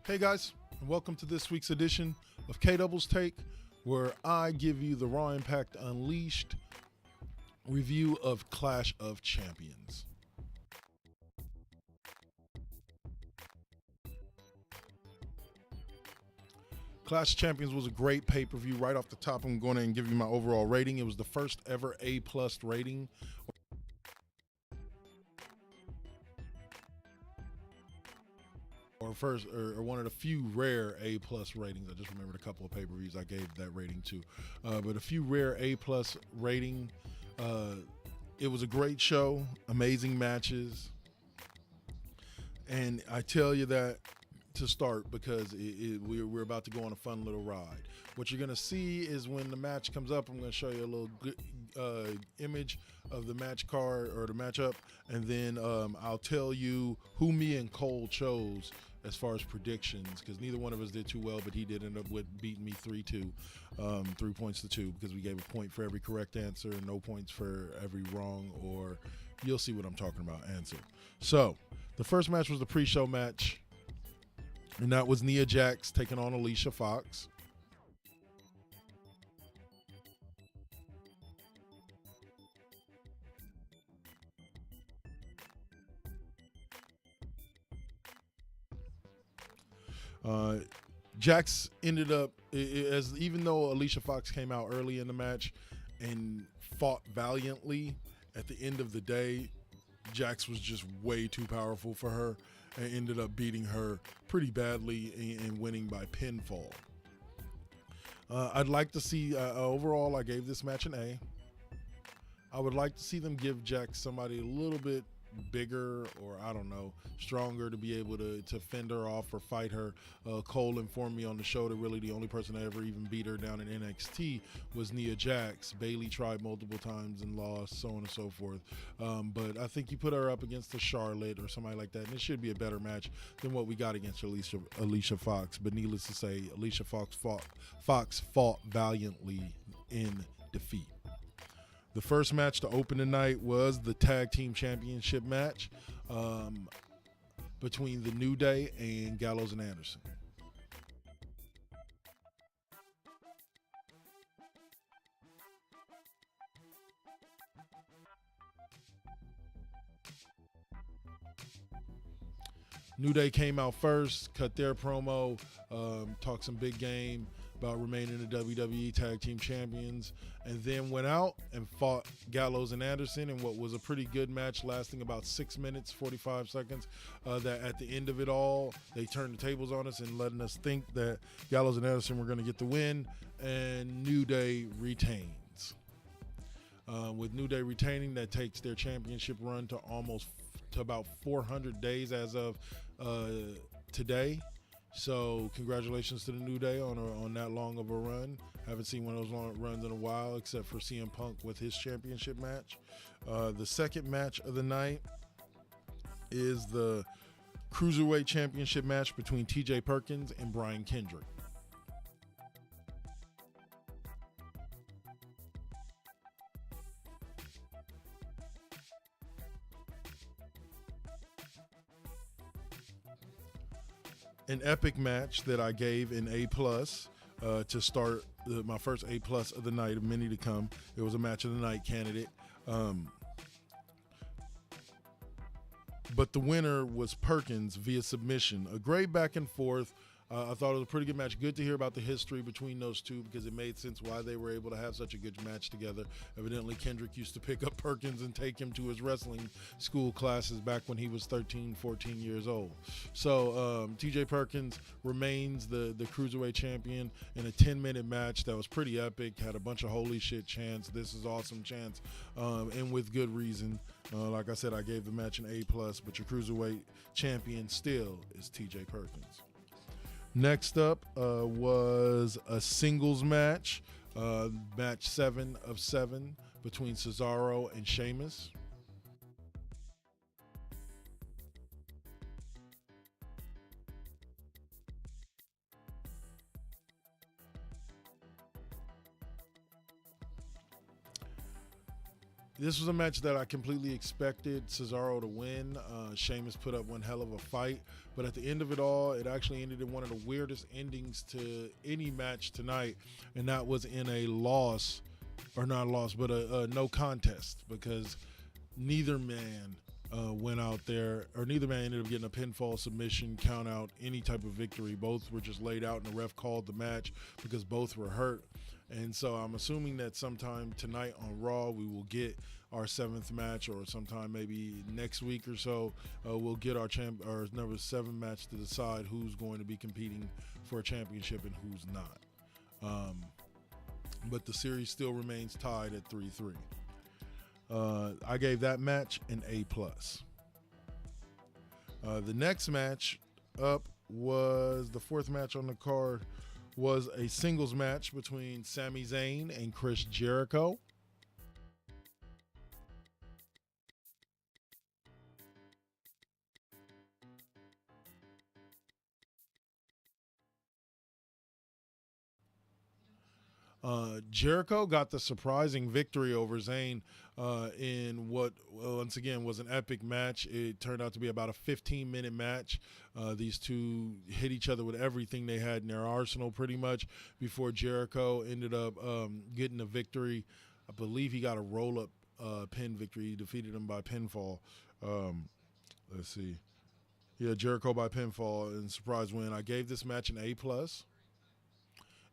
Hey guys, and welcome to this week's edition of KDoubles Take, where I give you the Raw Impact Unleashed review of Clash of Champions. Clash of Champions was a great pay-per-view. Right off the top, I'm going to give you my overall rating. It was the first ever A+ rating. Or one of the few rare A+ ratings. I just remembered a couple of pay-per-views I gave that rating to. But a few rare A+ rating. It was a great show, amazing matches. And I tell you that to start because we're about to go on a fun little ride. What you're going to see is when the match comes up, I'm going to show you a little image of the match card or the matchup, and then I'll tell you who me and Cole chose as far as predictions, because neither one of us did too well, but he did end up with beating me 3-2, 3 points to 2, because we gave a point for every correct answer and no points for every wrong, or you'll see what I'm talking about, answer. So the first match was the pre-show match, and that was Nia Jax taking on Alicia Fox. Jax ended up, even though Alicia Fox came out early in the match and fought valiantly, at the end of the day, Jax was just way too powerful for her and ended up beating her pretty badly and winning by pinfall. I'd like to see, overall, I gave this match an A. I would like to see them give Jax somebody a little bit bigger, or I don't know, stronger to be able to fend her off or fight her. Cole informed me on the show that really the only person that ever even beat her down in NXT was Nia Jax. Bayley tried multiple times and lost, so on and so forth. But I think you put her up against a Charlotte or somebody like that, and it should be a better match than what we got against Alicia Fox. But needless to say, Alicia Fox fought valiantly in defeat. The first match to open the night was the Tag Team Championship match between the New Day and Gallows and Anderson. New Day came out first, cut their promo, talked some big game about remaining the WWE Tag Team Champions, and then went out and fought Gallows and Anderson in what was a pretty good match lasting about 6 minutes, 45 seconds. That at the end of it all, they turned the tables on us and letting us think that Gallows and Anderson were going to get the win, and New Day retains. With New Day retaining, that takes their championship run to about 400 days as of today. So congratulations to the New Day on that long of a run. Haven't seen one of those long runs in a while, except for CM Punk with his championship match. The second match of the night is the Cruiserweight Championship match between TJ Perkins and Brian Kendrick. An epic match that I gave an A+ to start my first A+ of the night, many to come. It was a match of the night candidate. But the winner was Perkins via submission. A great back and forth. I thought it was a pretty good match. Good to hear about the history between those two, because it made sense why they were able to have such a good match together. Evidently, Kendrick used to pick up Perkins and take him to his wrestling school classes back when he was 13, 14 years old. So TJ Perkins remains the Cruiserweight champion in a 10-minute match that was pretty epic. Had a bunch of holy shit chants, this is awesome chants, and with good reason. Like I said, I gave the match an A+, but your Cruiserweight champion still is TJ Perkins. Next up was a singles match, match 7 of 7 between Cesaro and Sheamus. This was a match that I completely expected Cesaro to win. Sheamus put up one hell of a fight, but at the end of it all, it actually ended in one of the weirdest endings to any match tonight, and that was in a loss, or not a loss, but a no contest, because neither man went out there, or neither man ended up getting a pinfall, submission, count out, any type of victory. Both were just laid out, and the ref called the match because both were hurt. And so I'm assuming that sometime tonight on Raw, we will get our 7th match, or sometime maybe next week or so, we'll get our number 7 match to decide who's going to be competing for a championship and who's not. But the series still remains tied at 3-3. I gave that match an A+. The next match up was the 4th match on the card, was a singles match between Sami Zayn and Chris Jericho. Jericho got the surprising victory over Zayn in what, once again, was an epic match. It turned out to be about a 15-minute match. These two hit each other with everything they had in their arsenal pretty much before Jericho ended up getting the victory. I believe he got a roll-up pin victory. He defeated him by pinfall. Let's see. Yeah, Jericho by pinfall and surprise win. I gave this match an A+.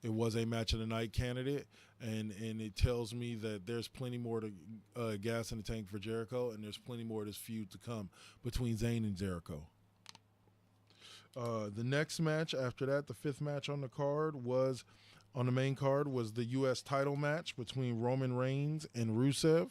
It was a match of the night candidate, and it tells me that there's plenty more to gas in the tank for Jericho, and there's plenty more of this feud to come between Zayn and Jericho. The next match after that, the 5th match on the card, was on the main card, was the U.S. title match between Roman Reigns and Rusev.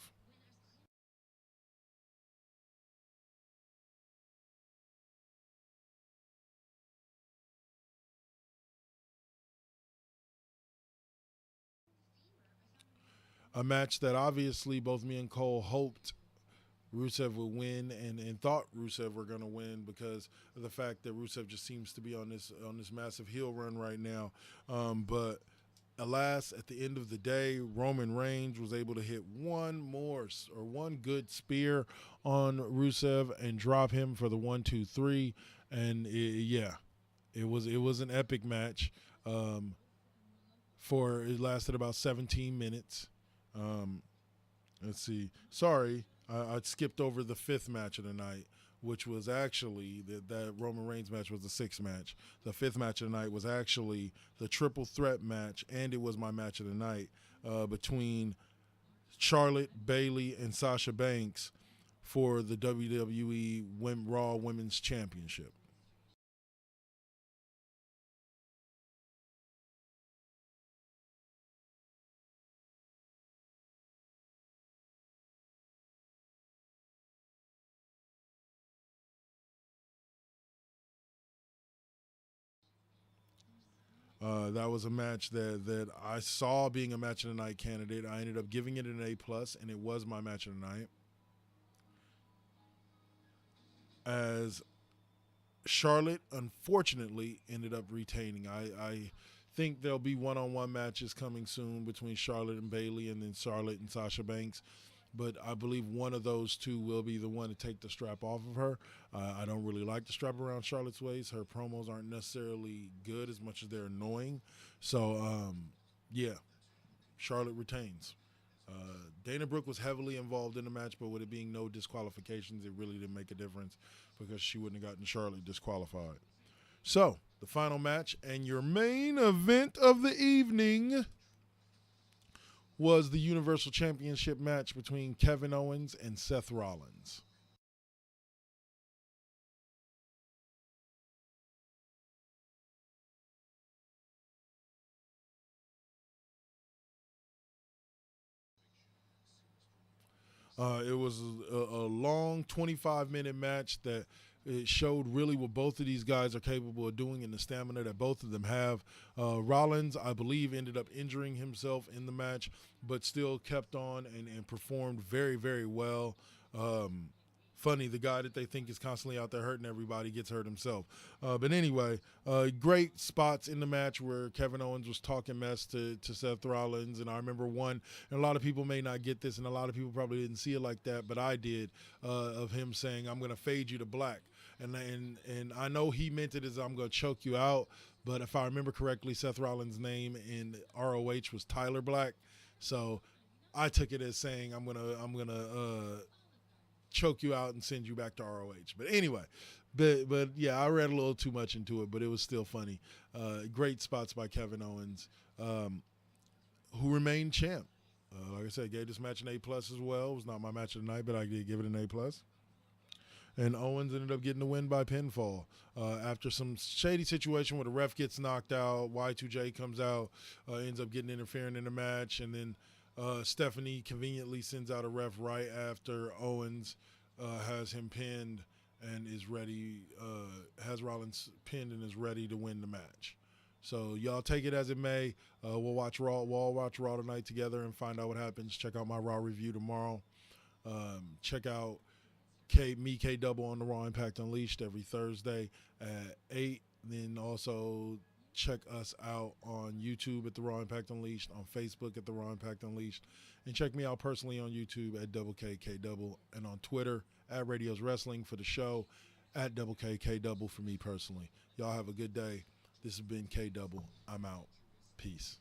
A match that obviously both me and Cole hoped Rusev would win, and thought Rusev were going to win because of the fact that Rusev just seems to be on this massive heel run right now. But alas, at the end of the day, Roman Reigns was able to hit one good spear on Rusev and drop him for the 1-2-3, and it was an epic match. It lasted about 17 minutes. Let's see. Sorry, I skipped over the 5th match of the night, which was actually that Roman Reigns match was the 6th match. The 5th match of the night was actually the triple threat match, and it was my match of the night between Charlotte, Bayley, and Sasha Banks for the WWE Raw Women's Championship. That was a match that I saw being a match of the night candidate. I ended up giving it an A+, and it was my match of the night. As Charlotte, unfortunately, ended up retaining. I think there'll be one-on-one matches coming soon between Charlotte and Bayley, and then Charlotte and Sasha Banks. But I believe one of those two will be the one to take the strap off of her. I don't really like the strap around Charlotte's waist. Her promos aren't necessarily good as much as they're annoying. So, Charlotte retains. Dana Brooke was heavily involved in the match, but with it being no disqualifications, it really didn't make a difference because she wouldn't have gotten Charlotte disqualified. So, the final match and your main event of the evening was the Universal Championship match between Kevin Owens and Seth Rollins. It was a long 25-minute match that it showed really what both of these guys are capable of doing and the stamina that both of them have. Rollins, I believe, ended up injuring himself in the match, but still kept on and performed very, very well. funny. The guy that they think is constantly out there hurting everybody gets hurt himself. But anyway, great spots in the match where Kevin Owens was talking mess to Seth Rollins. And I remember one, and a lot of people may not get this, and a lot of people probably didn't see it like that, but I did, of him saying, I'm going to fade you to black. And I know he meant it as I'm going to choke you out, but if I remember correctly, Seth Rollins' name in ROH was Tyler Black. So I took it as saying I'm gonna choke you out and send you back to ROH. But anyway, but yeah, I read a little too much into it, but it was still funny. Great spots by Kevin Owens, who remained champ. Like I said, gave this match an A+ as well. It was not my match of the night, but I did give it an A+. And Owens ended up getting the win by pinfall after some shady situation where the ref gets knocked out. Y2J comes out, ends up getting interfering in the match, and then Stephanie conveniently sends out a ref right after Owens has him pinned and is ready, has Rollins pinned and is ready to win the match. So y'all take it as it may. We'll watch Raw. We'll all watch Raw tonight together and find out what happens. Check out my Raw review tomorrow. Check out KDoubles on the Raw Impact Unleashed every Thursday at 8. Then also check us out on YouTube at the Raw Impact Unleashed, on Facebook at the Raw Impact Unleashed, and check me out personally on YouTube at KDoubles, and on Twitter at Radios Wrestling for the show, at KDoubles for me personally. Y'all have a good day. This has been KDoubles. I'm out. Peace.